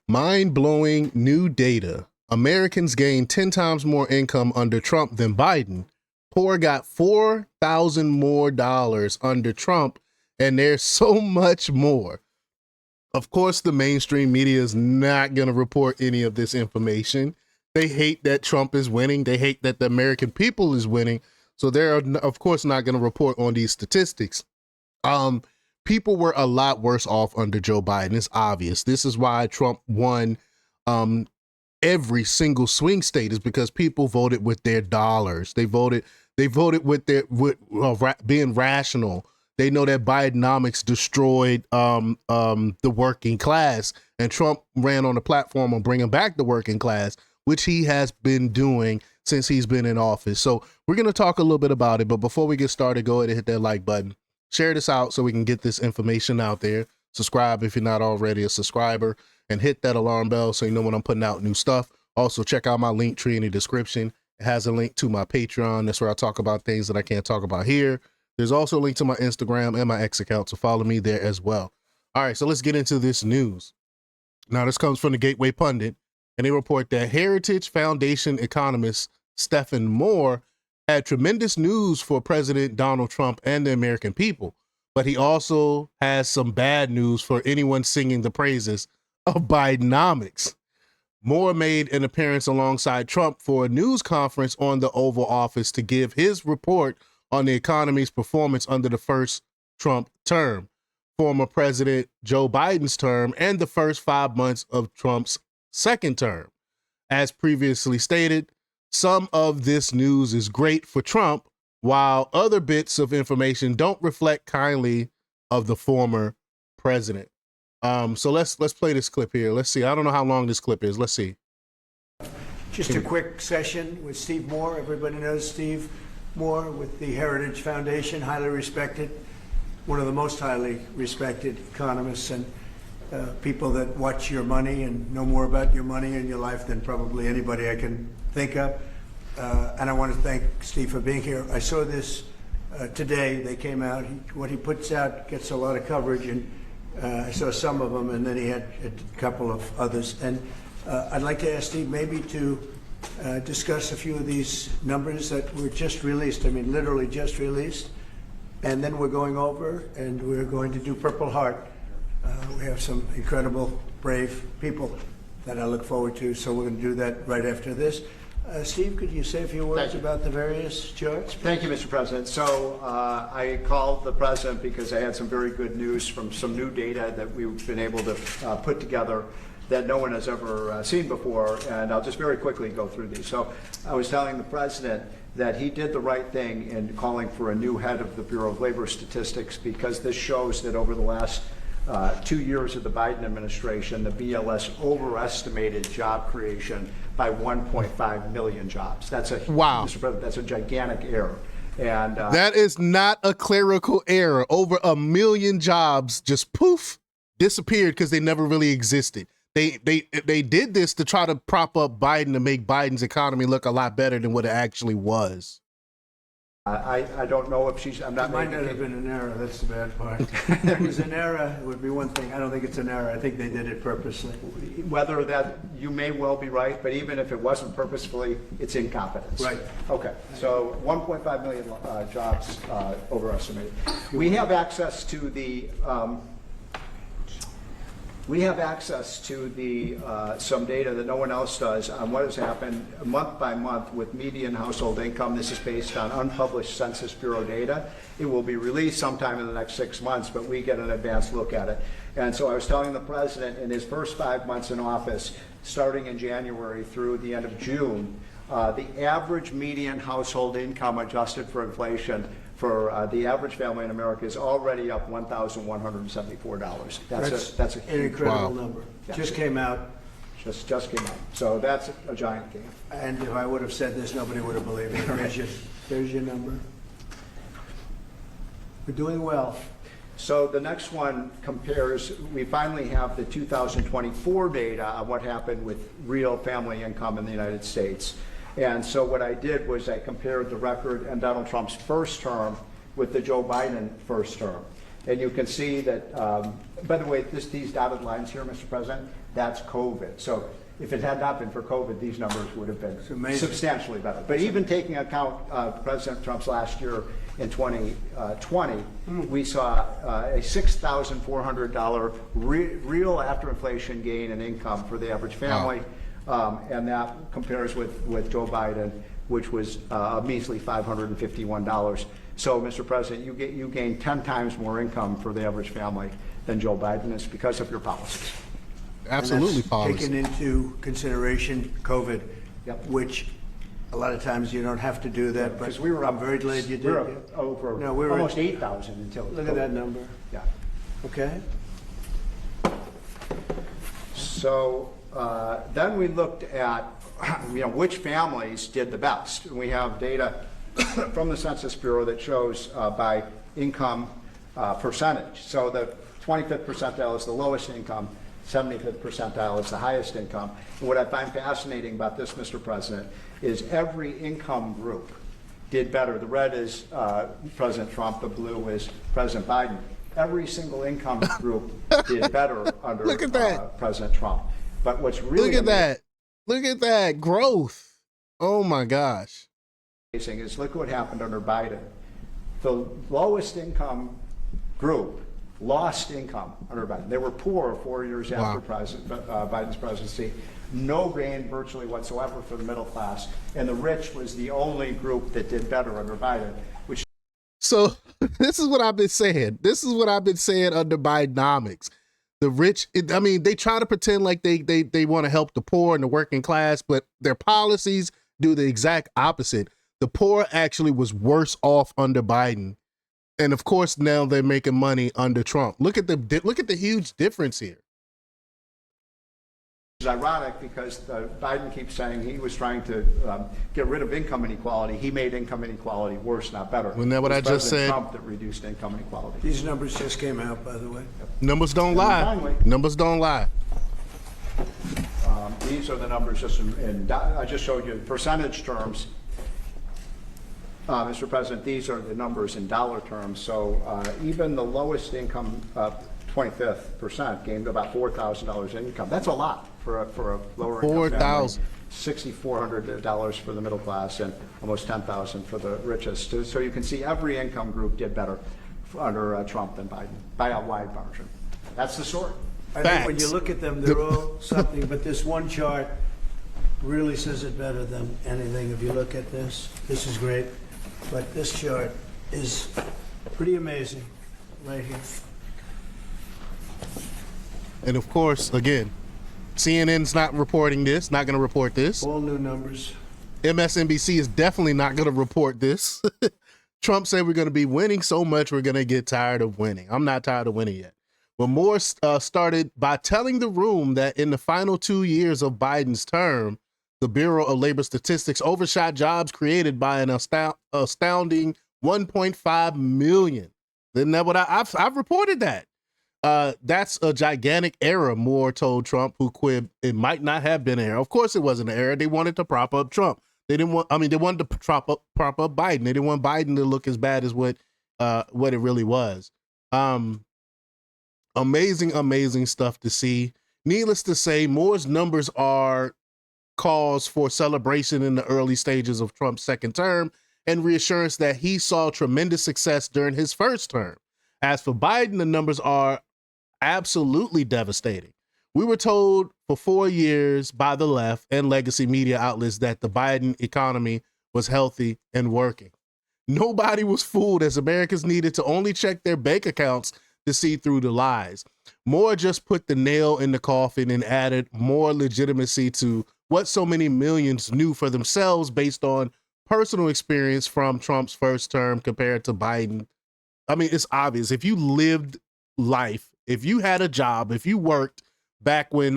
Mind-blowing new data. Americans gained 10 times more income under Trump than Biden. Poor got $4,000 more under Trump, and there's so much more. Of course, the mainstream media is not going to report any of this information. They hate that Trump is winning. They hate that the American people is winning. So they're, of course, not going to report on these statistics. People were a lot worse off under Joe Biden. It's obvious. This is why Trump won every single swing state, is because people voted with their dollars. They voted with their being rational. They know that Bidenomics destroyed the working class, and Trump ran on the platform of bringing back the working class, which he has been doing since he's been in office. So we're going to talk a little bit about it. But before we get started, go ahead and hit that like button. Share this out so we can get this information out there. Subscribe if you're not already a subscriber, and hit that alarm bell so you know when I'm putting out new stuff. Also, check out my link tree in the description. It has a link to my Patreon. That's where I talk about things that I can't talk about here. There's also a link to my Instagram and my X account, so follow me there as well. All right, so let's get into this news. Now, this comes from the Gateway Pundit, and they report that Heritage Foundation economist Stephen Moore had tremendous news for President Donald Trump and the American people, but he also has some bad news for anyone singing the praises of Bidenomics. Moore made an appearance alongside Trump for a news conference on the Oval Office to give his report on the economy's performance under the first Trump term, former President Joe Biden's term, and the first 5 months of Trump's second term. As previously stated, some of this news is great for Trump, while other bits of information don't reflect kindly of the former president. So let's play this clip here. Let's see. I don't know how long this clip is. Let's see. Just a quick session with Steve Moore. Everybody knows Steve Moore with the Heritage Foundation, highly respected, one of the most highly respected economists and people that watch your money and know more about your money and your life than probably anybody I can think of. And I want to thank Steve for being here. I saw this today. They came out. What he puts out gets a lot of coverage, and I saw some of them, and then he had a couple of others. And I'd like to ask Steve maybe to discuss a few of these numbers that were just released. I mean, literally just released. And then we're going over, and we're going to do Purple Heart. We have some incredible, brave people that I look forward to, so we're going to do that right after this. Steve, could you say a few words about the various charts? Thank you, Mr. President. So I called the President because I had some very good news from some new data that we've been able to put together that no one has ever seen before, and I'll just very quickly go through these. So I was telling the President that he did the right thing in calling for a new head of the Bureau of Labor Statistics, because this shows that over the last 2 years of the Biden administration, the BLS overestimated job creation by 1.5 million jobs. That's a wow, Mr. President, that's a gigantic error. And that is not a clerical error. Over 1 million jobs just poof disappeared because they never really existed. They did this to try to prop up Biden, to make Biden's economy look a lot better than what it actually was. I don't know if she's, I'm not It might making not have been an error. That's the bad part. If it was an error, it would be one thing. I don't think it's an error. I think they did it purposely. whether that, you may well be right, but even if it wasn't purposefully, it's incompetence. Right. Okay, so 1.5 million jobs overestimated. We have access to the some data that no one else does on what has happened month by month with median household income. This is based on unpublished Census Bureau data. It will be released sometime in the next 6 months, but we get an advanced look at it. And so I was telling the President, in his first 5 months in office, starting in January through the end of June, the average median household income adjusted for inflation for the average family in America is already up $1,174. That's an incredible number. Yeah. Just came out. Just came out. So that's a giant gain. And if I would have said this, nobody would have believed it. There's your number. We're doing well. So the next one compares, we finally have the 2024 data on what happened with real family income in the United States. And so what I did was I compared the record in Donald Trump's first term with the Joe Biden first term. And you can see that, by the way, these dotted lines here, Mr. President, That's COVID. So if it had not been for COVID, these numbers would have been amazing. substantially better. But even taking account President Trump's last year in 2020, we saw a $6,400 real after inflation gain in income for the average family. And that compares with Joe Biden, which was a measly $551. So, Mr. President, you gain 10 times more income for the average family than Joe Biden is because of your policies. Absolutely, And that's policy. taken into consideration COVID, Yep. which a lot of times you don't have to do that, but Because we were I'm very glad you did. We were yeah. over No, we were- almost 8,000 until Look at COVID. that number. Yeah. Okay. So then we looked at which families did the best. And we have data from the Census Bureau that shows by income percentage. So the 25th percentile is the lowest income, 75th percentile is the highest income. And what I find fascinating about this, Mr. President, is every income group did better. The red is President Trump, the blue is President Biden. Every single income group did better under Look at that. President Trump. But what's really Look at that. Look at that growth. Oh my gosh. amazing is look what happened under Biden. The lowest income group lost income under Biden. They were poor 4 years after Biden's presidency. No gain virtually whatsoever for the middle class. And the rich was the only group that did better under Biden, which So this is what I've been saying. This is what I've been saying under Bidenomics. The rich, I mean, they try to pretend like they want to help the poor and the working class, but their policies do the exact opposite. The poor actually was worse off under Biden. And of course, now they're making money under Trump. Look at the huge difference here. is ironic because Biden keeps saying he was trying to get rid of income inequality. He made income inequality worse, not better. Wasn't that what It I was just President said? Trump that reduced income inequality. These numbers just came out, by the way. Numbers don't And lie. finally- Numbers don't lie. These are the numbers just I just showed you in percentage terms. Mr. President, these are the numbers in dollar terms. So even the lowest income, 25th percent, gained about $4,000 in income. That's a lot for a lower income family. $4,000. $6,400 for the middle class and almost $10,000 for the richest. So you can see every income group did better under Trump than Biden by a wide margin. That's the story. I think when you Facts. look at them, they're all something, but this one chart really says it better than anything. If you look at this is great, but this chart is pretty amazing right here. And of course, again, CNN's not reporting this, not going to report this. All new numbers. MSNBC is definitely not going to report this. Trump said we're going to be winning so much we're going to get tired of winning. I'm not tired of winning yet. But Moore started by telling the room that in the final 2 years of Biden's term, the Bureau of Labor Statistics overshot jobs created by an astounding 1.5 million. Isn't that what I've reported that? That's a gigantic error, Moore told Trump, who quipped it might not have been an error. Of course it wasn't an error. They wanted to prop up Trump. They wanted to prop up Biden. They didn't want Biden to look as bad as what it really was. Amazing stuff to see. Needless to say, Moore's numbers are cause for celebration in the early stages of Trump's second term and reassurance that he saw tremendous success during his first term. As for Biden, the numbers are absolutely devastating. We were told for 4 years by the left and legacy media outlets that the Biden economy was healthy and working. Nobody was fooled, as Americans needed to only check their bank accounts to see through the lies. Moore just put the nail in the coffin and added more legitimacy to what so many millions knew for themselves based on personal experience from Trump's first term compared to Biden. I mean, it's obvious. If you lived life, if you had a job, if you worked back when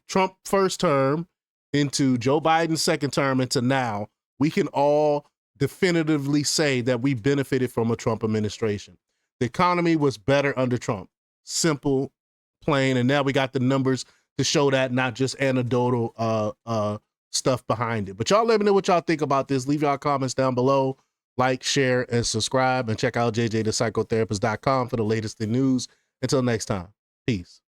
Trump first term into Joe Biden's second term into now, we can all definitively say that we benefited from a Trump administration. The economy was better under Trump. Simple, plain, and now we got the numbers to show that, not just anecdotal stuff behind it. But y'all let me know what y'all think about this. Leave y'all comments down below. Like, share, and subscribe, and check out jjthepsychotherapist.com for the latest in news. Until next time, peace.